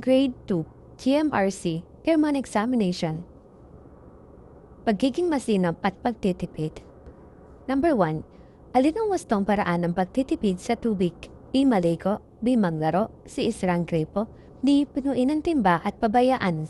Grade 2, GMRC, German Examination. Pagiging masinop at pagtitipid. Number 1. Alin ang wastong paraan ng pagtitipid sa tubig? A. Maligo, B. Maglaro, C. Isarang gripo, D. Punuin ang timba at pabayaan.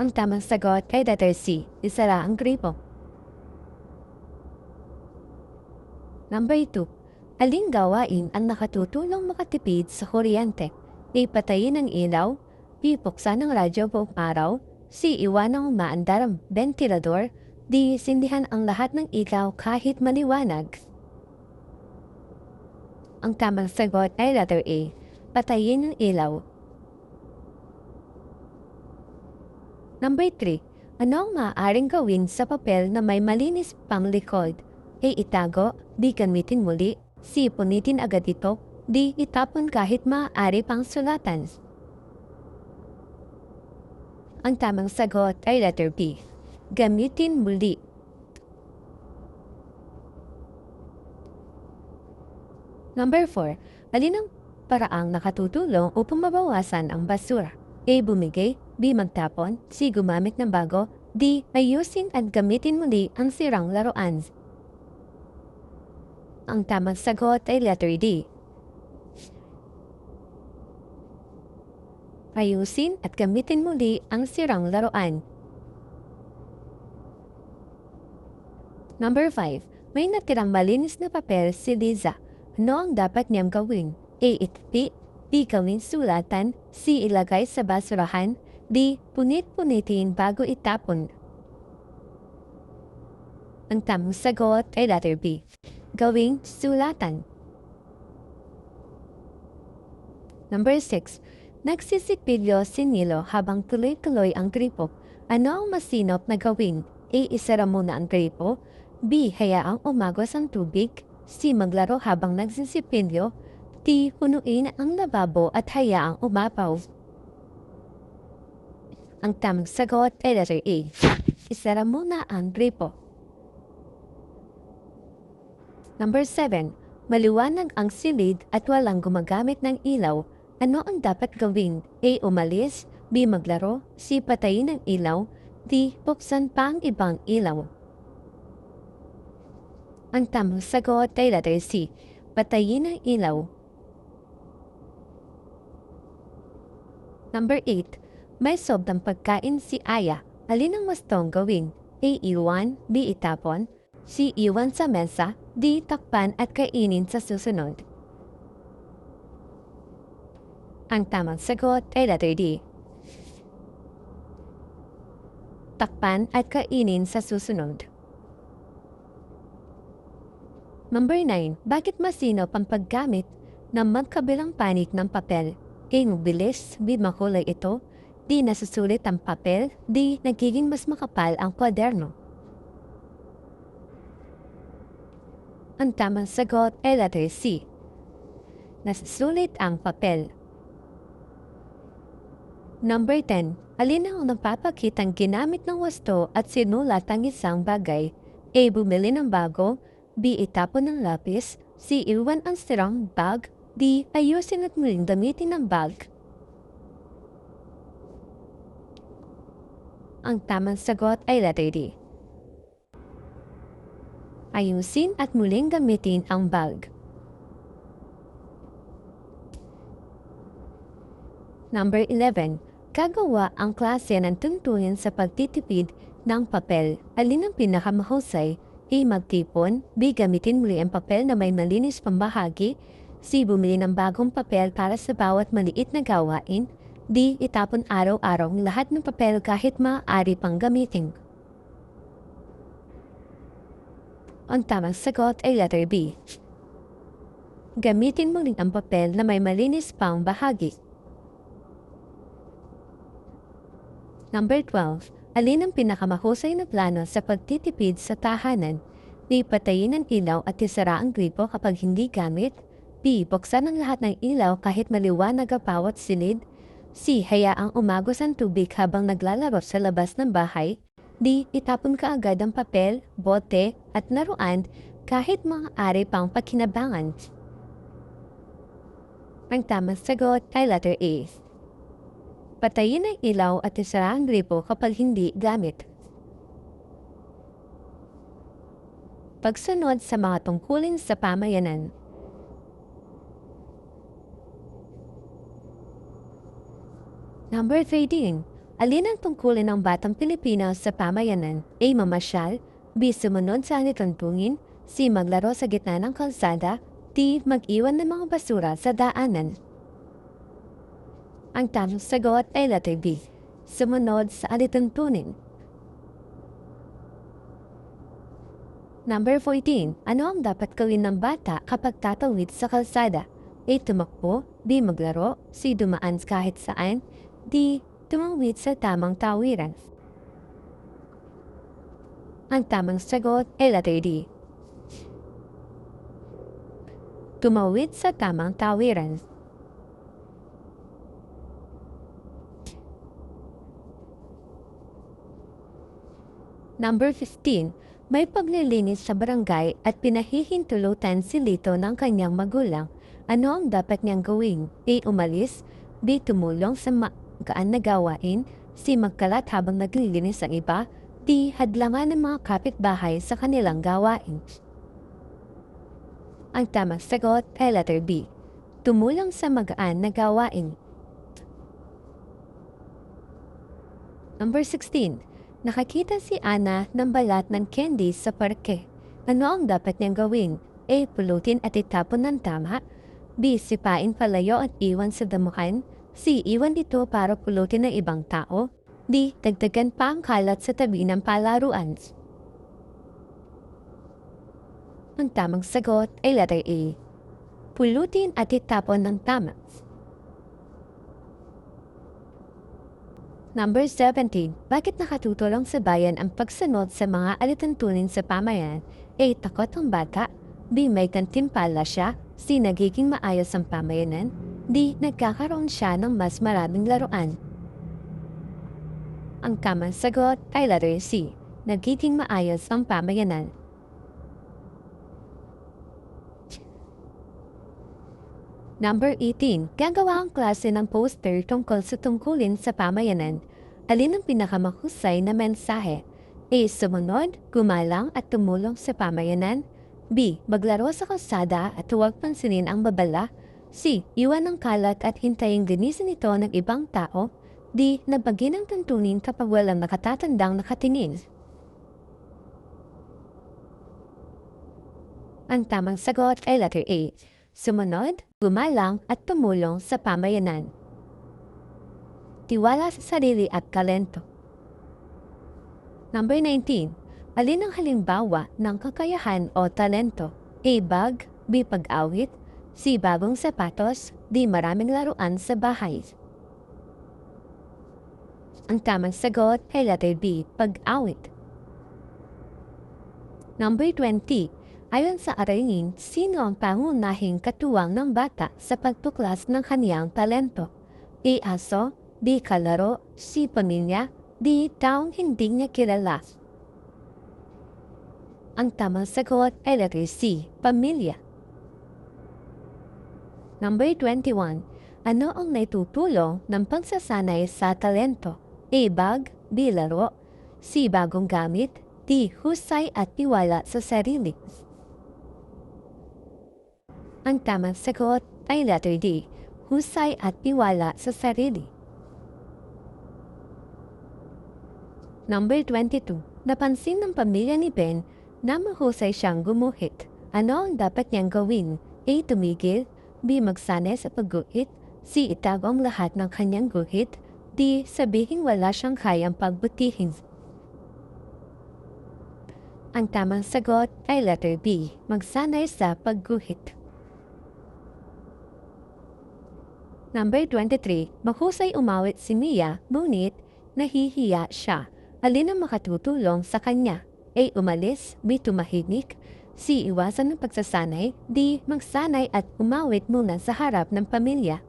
Ang tamang sagot ay letter C. Isara ang gripo. Number 2. Aling gawain ang nakatutulong makatipid sa kuryente? A. Patayin ang ilaw, B. Buksan ang radyo buong araw, C. Iwanang umaandar ang ventilador, D. Sindihan ang lahat ng ilaw kahit maliwanag. Ang tamang sagot ay letter A. Patayin ang ilaw. Number 3. Ano ang maaaring gawin sa papel na may malinis pang likod? A. Itago, B. Gamitin muli, C. Punitin agad ito, D. Itapon kahit maaari pang sulatan. Ang tamang sagot ay letter B. Gamitin muli. Number 4. Alin ang paraang nakatutulong upang mabawasan ang basura? A. Bumigay, B. Magtapon, C. Gumamit ng bago, D. Ayusin at gamitin muli ang sirang laruan. Ang tamang sagot ay letter D. Ayusin at gamitin muli ang sirang laruan. Number 5. May natirang malinis na papel si Liza. Ano ang dapat niyang gawin? A. Itapi, B. Gawin sulatan, C. Ilagay sa basurahan, D. Punit-punitin bago itapon. Ang tamang sagot ay letter B. Gawing sulatan. Number 6. Nagsisipilyo si Nilo habang tuloy-tuloy ang gripo. Ano ang masinop na gawin? A. Isara muna ang gripo, B. Hayaang umagos ang tubig, C. Maglaro habang nagsisipilyo, D. Punuin ang lababo at hayaang umapaw. Ang tamang sagot ay letter A. Isara muna ang gripo. Number 7. Maliwanag ang silid at walang gumagamit ng ilaw. Ano ang dapat gawin? A. Umalis, B. Maglaro, C. Patayin ang ilaw, D. Buksan pa ang ibang ilaw. Ang tamang sagot ay letter C. Patayin ang ilaw. Number 8. May sobrang pagkain si Aya. Alin ang wastong gawin? A. Iwan, B. Itapon, C. Iwan sa mesa, D. Takpan at kainin sa susunod. Ang tamang sagot ay letter D. Takpan at kainin sa susunod. Number 9. Bakit masinop ang paggamit ng magkabilang panig ng papel? A. Mabilis, B. Makulay ito, D. Nasusulit ang papel, D. Nagiging mas makapal ang kwaderno. Ang tamang sagot ay letter C. Nasusulit ang papel. Number 10. Alin ang napapakitang ginamit ng wasto at sinulat ang isang bagay? A. Bumili ng bago, B. Itapon ng lapis, C. Iwan ang sirang bag, D. Ayusin at muling gamitin ang bag. Ang tamang sagot ay letter D. Ayusin at muling gamitin ang bag. Number 11. Gagawa ang klase ng tungkulin sa pagtitipid ng papel. Alin ang pinakamahusay? A. Magtipon, B. Gamitin muli ang papel na may malinis pang bahagi, C. Bumili ng bagong papel para sa bawat maliit na gawain, D. Itapon araw-araw ang lahat ng papel kahit maaari pang gamitin. Ang tamang sagot ay letter B. Gamitin muli ang papel na may malinis pang bahagi. Number 12. Alin ang pinakamahusay na plano sa pagtitipid sa tahanan? A. Patayin ang ilaw at isara ang gripo kapag hindi gamit, B. Buksan ang lahat ng ilaw kahit maliwanag ang bawat silid, C. Hayaang umagos ang tubig habang naglalaro sa labas ng bahay, D. Itapon ka agad ang papel, bote, at laruan kahit maaari pang pakinabangan. Ang tamang sagot ay letter A. Patayin ang ilaw at isara ang gripo kapag hindi gamit. Pagsunod sa mga tungkulin sa pamayanan. Number 13. Alin ang tungkulin ng batang Pilipino sa pamayanan? A. Mamasyal, B. Sumunod sa alituntunin, C. Maglaro sa gitna ng kalsada, D. Mag-iwan ng mga basura sa daanan. Ang tamang sagot ay letter B. Sumunod sa alituntunin. Number 14. Ano ang dapat gawin ng bata kapag tatawid sa kalsada? A. Tumakbo, B. Maglaro, C. Dumaan kahit saan, D. Tumawid sa tamang tawiran. Ang tamang sagot ay letter D. Tumawid sa tamang tawiran. Number 15. May paglilinis sa barangay at pinahihintulutan si Lito ng kanyang magulang. Ano ang dapat niyang gawin? A. Umalis, B. Tumulong sa magaan na gawain, C. Magkalat habang naglilinis ang iba, D. Hadlangan ng mga kapitbahay sa kanilang gawain. Ang tamang sagot ay letter B. Tumulong sa magaan na gawain. Number 16. Nakakita si Ana ng balat ng candy sa parke. Ano ang dapat niyang gawin? A. Pulutin at itapon ng tama, B. Sipain palayo at iwan sa damuhan, C. Iwan dito para pulutin ng ibang tao, D. Dagdagan pa ang kalat sa tabi ng palaruan. Ang tamang sagot ay letter A. Pulutin at itapon ng tama. Number 17. Bakit nakatutulong sa bayan ang pagsunod sa mga alituntunin sa pamayanan? A. Takot ang bata, B. May gantimpala siya, C. Nagiging maayos ang pamayanan, D. Nagkakaroon siya ng mas maraming laruan. Ang tamang sagot ay letter C. Nagiging maayos ang pamayanan. Number 18. Gagawa ang klase ng poster tungkol sa tungkulin sa pamayanan. Alin ang pinakamahusay na mensahe? A. Sumunod, gumalang at tumulong sa pamayanan, B. Maglaro sa kalsada at huwag pansinin ang babala, C. Iwan ng kalat at hintaying linisin ito ng ibang tao, D. Nabagin ang tuntunin kapag walang nakatatandang nakatingin. Ang tamang sagot ay letter A. Sumunod, gumalang at tumulong sa pamayanan. Tiwala sa sarili at talento. Number 19. Alin ang halimbawa ng kakayahan o talento? A. Bag, B. Pag-awit, C. Bagong sapatos, D. Maraming laruan sa bahay. Ang tamang sagot ay letter B. Pag-awit. Number 20. Ayon sa aralin, sino ang pangunahing katuwang ng bata sa pagtuklas ng kaniyang talento? A. Aso, B. Kalaro, C. Pamilya, D. Taong hindi niya kilala. Ang tamang sagot ay letter C. Pamilya. Number 21. Ano ang naitutulong ng pagsasanay sa talento? A. Bag, B. Laro, C. Bagong gamit, D. Husay at tiwala sa sarili. Ang tamang sagot ay letter D. Husay at tiwala sa sarili. Number 22. Napansin ng pamilya ni Ben na mahusay siyang gumuhit. Ano ang dapat niyang gawin? A. Tumigil, B. Magsanay sa pagguhit, C. Itago ang lahat ng kanyang guhit, D. Sabihing wala siyang kayang pagbutihin. Ang tamang sagot ay letter B. Magsanay sa pagguhit. Number 23. Mahusay umawit si Mia, ngunit nahihiya siya. Alin ang makatutulong sa kanya? A. Umalis, B. Tumahimik, C. Iwasan ng pagsasanay, D. Magsanay at umawit muna sa harap ng pamilya.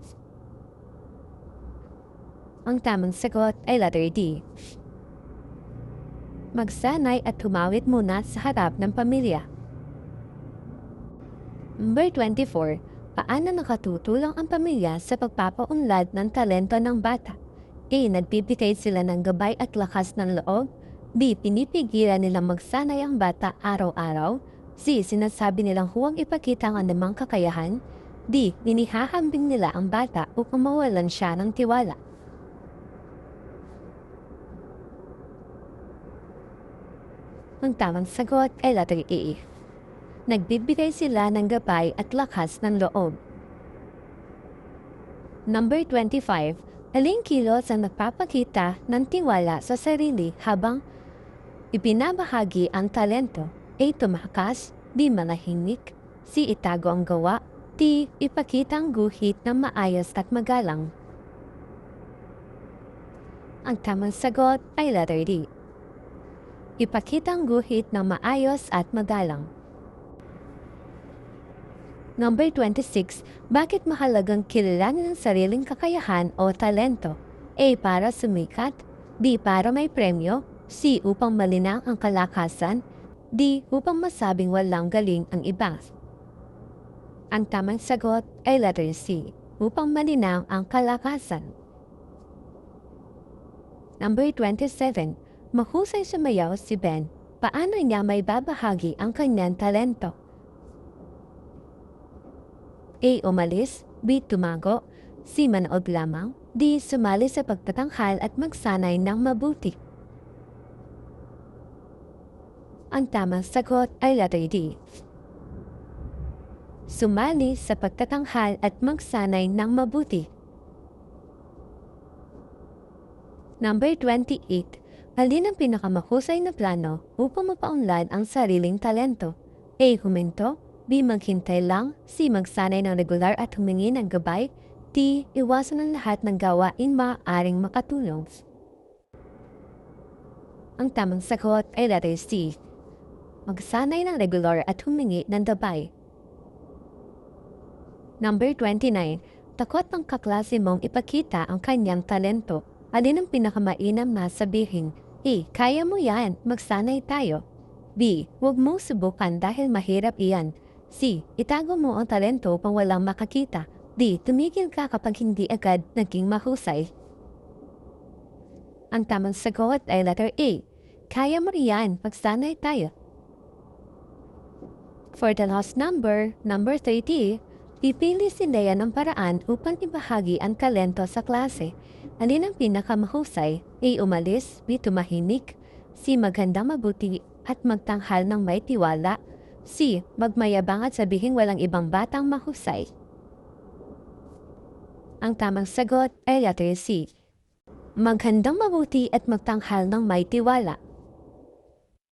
Ang tamang sagot ay letter D. Magsanay at humawit muna sa harap ng pamilya. Number 24. Paano nakatutulong ang pamilya sa pagpapaunlad ng talento ng bata? A. Nagbibigay sila ng gabay at lakas ng loob. B. Pinipigilan nilang magsanay ang bata araw-araw. C. Sinasabi nilang huwag ipakita ang anumang kakayahan. D. Inihahambing nila ang bata upang mawalan siya ng tiwala. Ang tamang sagot ay letter A. Nagbibigay sila ng gabay at lakas ng loob. Number 25. Aling kilos ang nagpapakita ng tiwala sa sarili habang ibinabahagi ang talento? A. Tumakas. B. Manahimik. C. Itago ang gawa. D. Ipakita ang guhit ng maayos at magalang. Ang tamang sagot ay letter D. Ipakita ang guhit ng maayos at magalang. Number 26. Bakit mahalagang kilalanin ang sariling kakayahan o talento? A. Para sumikat. B. Para may premyo. C. Upang malinang ang kalakasan. D. Upang masabing walang galing ang iba. Ang tamang sagot ay letter C. Upang malinang ang kalakasan. Number 27. Mahusay sumayaw si Ben. Paano niya may babahagi ang kanyang talento? A. Umalis. B. Tumago. C. Manood lamang. D. Sumali sa pagtatanghal at magsanay ng mabuti. Ang tamang sagot ay letter D. Sumali sa pagtatanghal at magsanay ng mabuti. Number 28. Alin ang pinakamahusay na plano upang mapaunlad ang sariling talento? A. Huminto. B. Maghintay lang. C. Magsanay ng regular at humingi ng gabay. D. Iwasan ang lahat ng gawain maaaring makatulong. Ang tamang sagot ay letter C. Magsanay ng regular at humingi ng gabay. Number 29. Takot ng kaklase mong ipakita ang kanyang talento. Alin ang pinakamainam na sabihin? A. Kaya mo yan, magsanay tayo. B. Huwag mong subukan dahil mahirap iyan. C. Itago mo ang talento upang walang makakita. D. Tumigil ka kapag hindi agad naging mahusay. Ang tamang sagot ay letter A. Kaya mo yan, magsanay tayo. For the last number 30, pipili si Lea ng paraan upang ibahagi ang talento sa klase. Alin ang pinakamahusay? A. Umalis. B. Tumahimik. C. Maghandang mabuti at magtanghal ng may tiwala. C. Magmayabang at sabihing walang ibang batang mahusay. Ang tamang sagot ay letter C. Maghandang mabuti at magtanghal ng may tiwala.